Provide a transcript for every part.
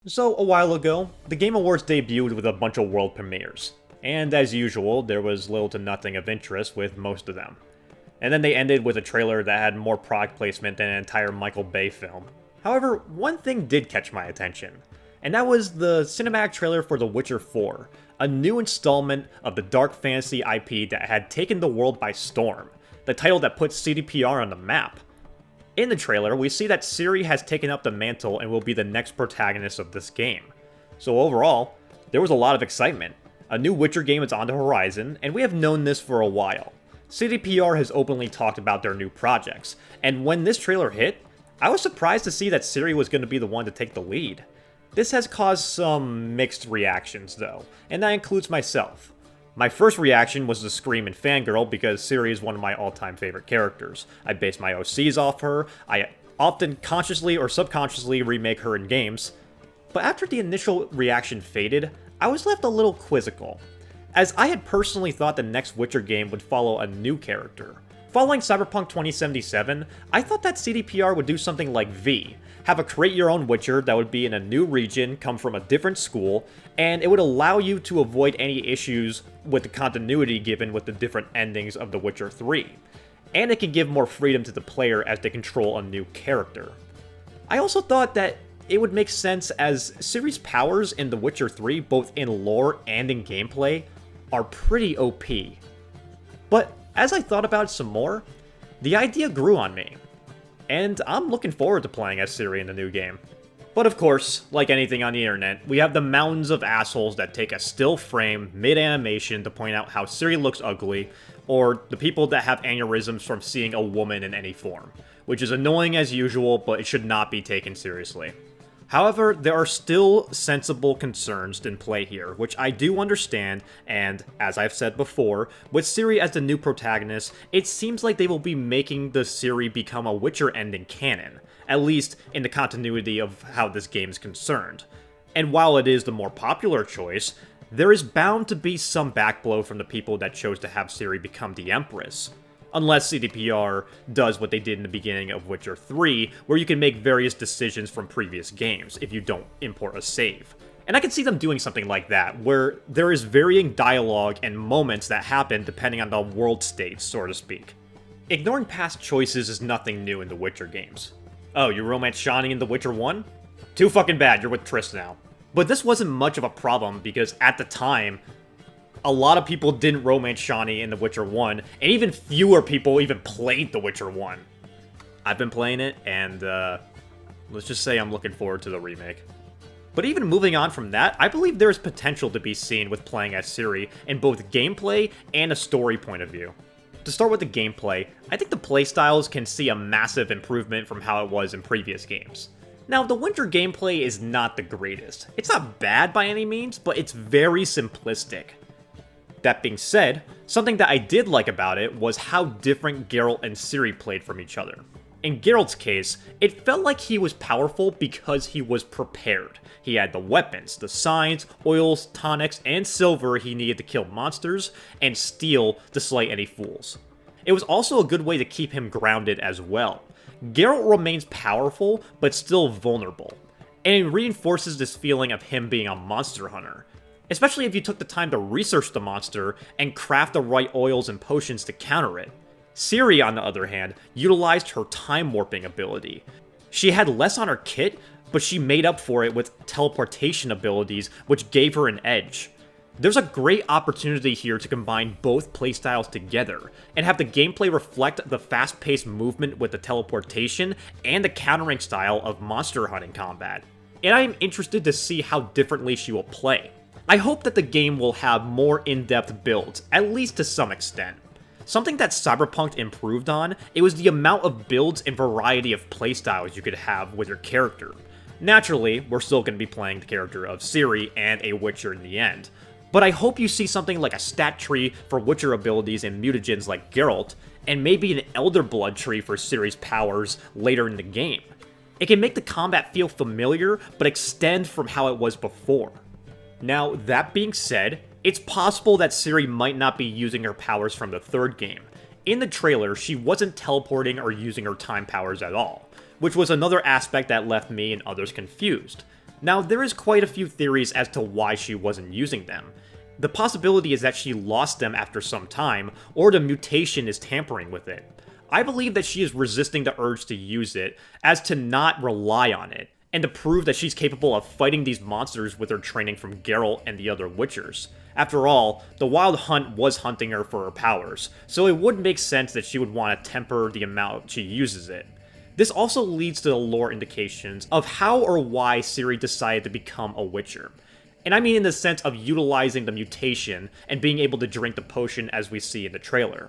So, a while ago, the Game Awards debuted with a bunch of world premieres, and as usual, there was little to nothing of interest with most of them. And then they ended with a trailer that had more product placement than an entire Michael Bay film. However, one thing did catch my attention, and that was the cinematic trailer for The Witcher 4, a new installment of the dark fantasy IP that had taken the world by storm, the title that put CDPR on the map. In the trailer, we see that Ciri has taken up the mantle and will be the next protagonist of this game. So overall, there was a lot of excitement. A new Witcher game is on the horizon, and we have known this for a while. CDPR has openly talked about their new projects, and when this trailer hit, I was surprised to see that Ciri was going to be the one to take the lead. This has caused some mixed reactions though, and that includes myself. My first reaction was to scream and fangirl because Ciri is one of my all-time favorite characters. I base my OCs off her, I often consciously or subconsciously remake her in games. But after the initial reaction faded, I was left a little quizzical, as I had personally thought the next Witcher game would follow a new character. Following Cyberpunk 2077, I thought that CDPR would do something like V, have a create your own Witcher that would be in a new region, come from a different school, and it would allow you to avoid any issues with the continuity given with the different endings of The Witcher 3. And it can give more freedom to the player as they control a new character. I also thought that it would make sense as Ciri's powers in The Witcher 3, both in lore and in gameplay, are pretty OP. But as I thought about it some more, the idea grew on me, and I'm looking forward to playing as Ciri in the new game. But of course, like anything on the internet, we have the mountains of assholes that take a still frame mid-animation to point out how Ciri looks ugly, or the people that have aneurysms from seeing a woman in any form, which is annoying as usual, but it should not be taken seriously. However, there are still sensible concerns in play here, which I do understand, and, as I've said before, with Ciri as the new protagonist, it seems like they will be making the Ciri become a Witcher ending canon, at least in the continuity of how this game is concerned. And while it is the more popular choice, there is bound to be some backblow from the people that chose to have Ciri become the Empress. Unless CDPR does what they did in the beginning of Witcher 3, where you can make various decisions from previous games if you don't import a save. And I can see them doing something like that, where there is varying dialogue and moments that happen depending on the world state, so to speak. Ignoring past choices is nothing new in the Witcher games. Oh, you romance Shani in The Witcher 1? Too fucking bad, you're with Triss now. But this wasn't much of a problem because at the time, a lot of people didn't romance Shani in The Witcher 1, and even fewer people even played The Witcher 1. I've been playing it, and let's just say I'm looking forward to the remake. But even moving on from that, I believe there is potential to be seen with playing as Ciri in both gameplay and a story point of view. To start with the gameplay, I think the playstyles can see a massive improvement from how it was in previous games. Now, the Witcher gameplay is not the greatest. It's not bad by any means, but it's very simplistic. That being said, something that I did like about it was how different Geralt and Ciri played from each other. In Geralt's case, it felt like he was powerful because he was prepared. He had the weapons, the signs, oils, tonics, and silver he needed to kill monsters, and steel to slay any fools. It was also a good way to keep him grounded as well. Geralt remains powerful, but still vulnerable, and it reinforces this feeling of him being a monster hunter. Especially if you took the time to research the monster and craft the right oils and potions to counter it. Ciri, on the other hand, utilized her time warping ability. She had less on her kit, but she made up for it with teleportation abilities, which gave her an edge. There's a great opportunity here to combine both playstyles together, and have the gameplay reflect the fast-paced movement with the teleportation and the countering style of monster hunting combat. And I am interested to see how differently she will play. I hope that the game will have more in-depth builds, at least to some extent. Something that Cyberpunk improved on, it was the amount of builds and variety of playstyles you could have with your character. Naturally, we're still going to be playing the character of Ciri and a Witcher in the end, but I hope you see something like a stat tree for Witcher abilities and mutagens like Geralt, and maybe an Elder Blood tree for Ciri's powers later in the game. It can make the combat feel familiar, but extend from how it was before. Now, that being said, it's possible that Ciri might not be using her powers from the third game. In the trailer, she wasn't teleporting or using her time powers at all, which was another aspect that left me and others confused. Now, there is quite a few theories as to why she wasn't using them. The possibility is that she lost them after some time, or the mutation is tampering with it. I believe that she is resisting the urge to use it, as to not rely on it, and to prove that she's capable of fighting these monsters with her training from Geralt and the other Witchers. After all, the Wild Hunt was hunting her for her powers, so it would make sense that she would want to temper the amount she uses it. This also leads to the lore indications of how or why Ciri decided to become a Witcher. And I mean in the sense of utilizing the mutation and being able to drink the potion as we see in the trailer.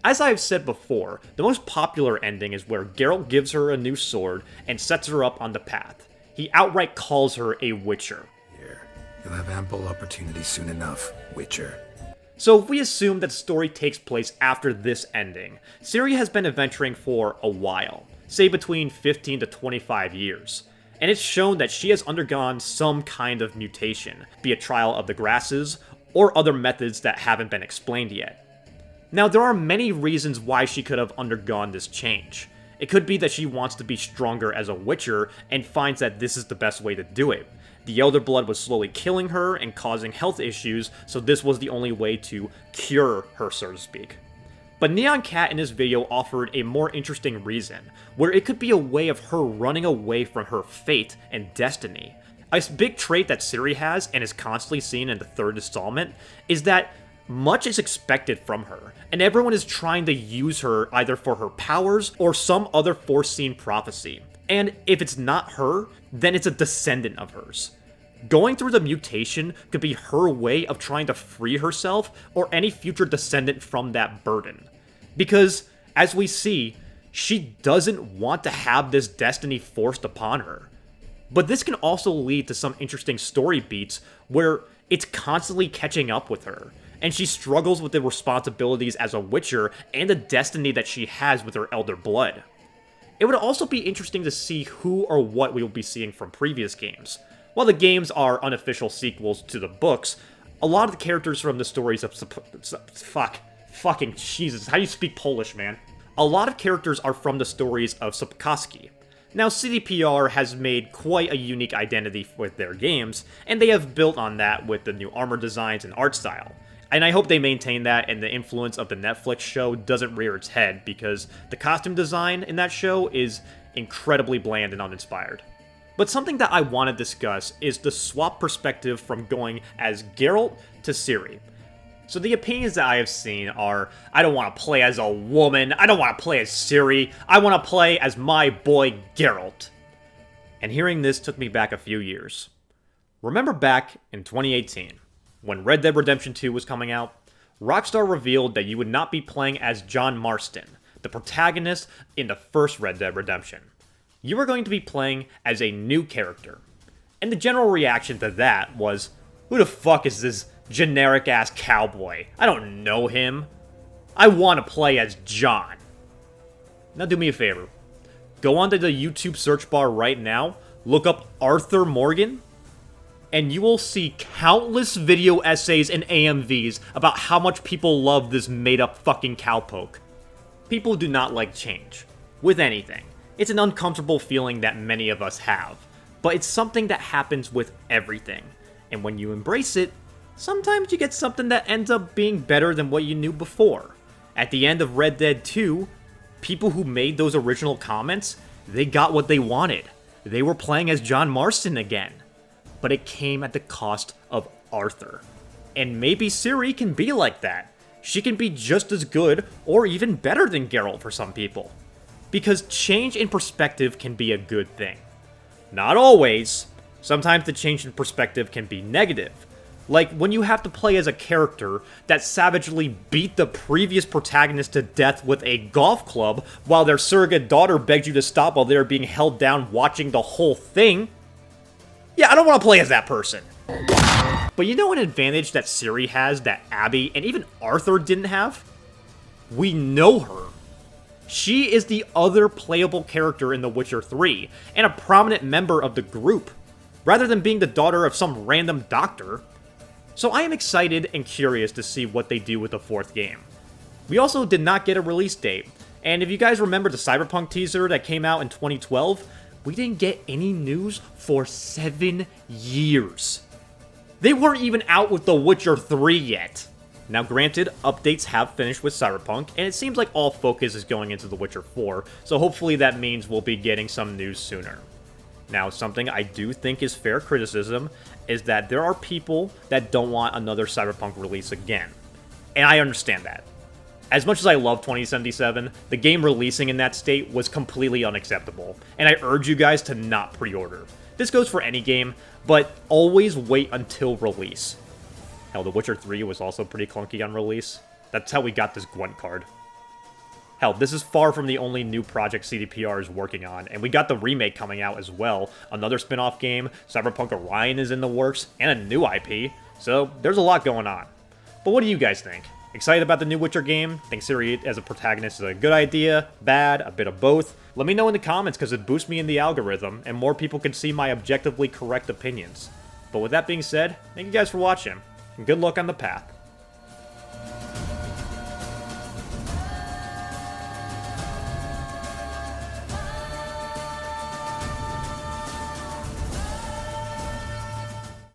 As I've said before, the most popular ending is where Geralt gives her a new sword and sets her up on the path. He outright calls her a Witcher. Here, you'll have ample opportunity soon enough, Witcher. So if we assume that the story takes place after this ending, Ciri has been adventuring for a while, say between 15 to 25 years. And it's shown that she has undergone some kind of mutation, be it trial of the grasses, or other methods that haven't been explained yet. Now, there are many reasons why she could have undergone this change. It could be that she wants to be stronger as a Witcher and finds that this is the best way to do it. The Elder Blood was slowly killing her and causing health issues, so this was the only way to cure her, so to speak. But Neon Cat in this video offered a more interesting reason, where it could be a way of her running away from her fate and destiny. A big trait that Ciri has, and is constantly seen in the third installment, is that much is expected from her, and everyone is trying to use her either for her powers or some other foreseen prophecy. And if it's not her, then it's a descendant of hers. Going through the mutation could be her way of trying to free herself or any future descendant from that burden. Because, as we see, she doesn't want to have this destiny forced upon her. But this can also lead to some interesting story beats where it's constantly catching up with her, and she struggles with the responsibilities as a Witcher and the destiny that she has with her Elder Blood. It would also be interesting to see who or what we will be seeing from previous games. While the games are unofficial sequels to the books, a lot of the characters from the stories of fucking Jesus, how do you speak Polish, man? A lot of characters are from the stories of Sapkowski. Now, CDPR has made quite a unique identity with their games, and they have built on that with the new armor designs and art style. And I hope they maintain that and the influence of the Netflix show doesn't rear its head, because the costume design in that show is incredibly bland and uninspired. But something that I want to discuss is the swap perspective from going as Geralt to Ciri. So the opinions that I have seen are, I don't want to play as a woman, I don't want to play as Ciri, I want to play as my boy Geralt. And hearing this took me back a few years. Remember back in 2018, when Red Dead Redemption 2 was coming out, Rockstar revealed that you would not be playing as John Marston, the protagonist in the first Red Dead Redemption. You were going to be playing as a new character. And the general reaction to that was, who the fuck is this generic-ass cowboy? I don't know him. I want to play as John. Now do me a favor. Go onto the YouTube search bar right now, look up Arthur Morgan, and you will see countless video essays and AMVs about how much people love this made-up fucking cowpoke. People do not like change. With anything. It's an uncomfortable feeling that many of us have. But it's something that happens with everything. And when you embrace it, sometimes you get something that ends up being better than what you knew before. At the end of Red Dead 2, people who made those original comments, they got what they wanted. They were playing as John Marston again. But it came at the cost of Arthur. And maybe Ciri can be like that. She can be just as good or even better than Geralt for some people. Because change in perspective can be a good thing. Not always. Sometimes the change in perspective can be negative. Like when you have to play as a character that savagely beat the previous protagonist to death with a golf club while their surrogate daughter begged you to stop while they were being held down watching the whole thing. Yeah, I don't want to play as that person. But you know an advantage that Ciri has that Abby and even Arthur didn't have? We know her. She is the other playable character in The Witcher 3, and a prominent member of the group, rather than being the daughter of some random doctor. So I am excited and curious to see what they do with the fourth game. We also did not get a release date, and if you guys remember the Cyberpunk teaser that came out in 2012, we didn't get any news for 7 years. They weren't even out with The Witcher 3 yet. Now granted, updates have finished with Cyberpunk, and it seems like all focus is going into The Witcher 4, so hopefully that means we'll be getting some news sooner. Now, something I do think is fair criticism is that there are people that don't want another Cyberpunk release again. And I understand that. As much as I love 2077, the game releasing in that state was completely unacceptable, and I urge you guys to not pre-order. This goes for any game, but always wait until release. Hell, The Witcher 3 was also pretty clunky on release. That's how we got this Gwent card. Hell, this is far from the only new project CDPR is working on, and we got the remake coming out as well, another spin-off game, Cyberpunk Orion is in the works, and a new IP, so there's a lot going on. But what do you guys think? Excited about the new Witcher game? Think Ciri as a protagonist is a good idea? Bad? A bit of both? Let me know in the comments because it boosts me in the algorithm, and more people can see my objectively correct opinions. But with that being said, thank you guys for watching, and good luck on the path.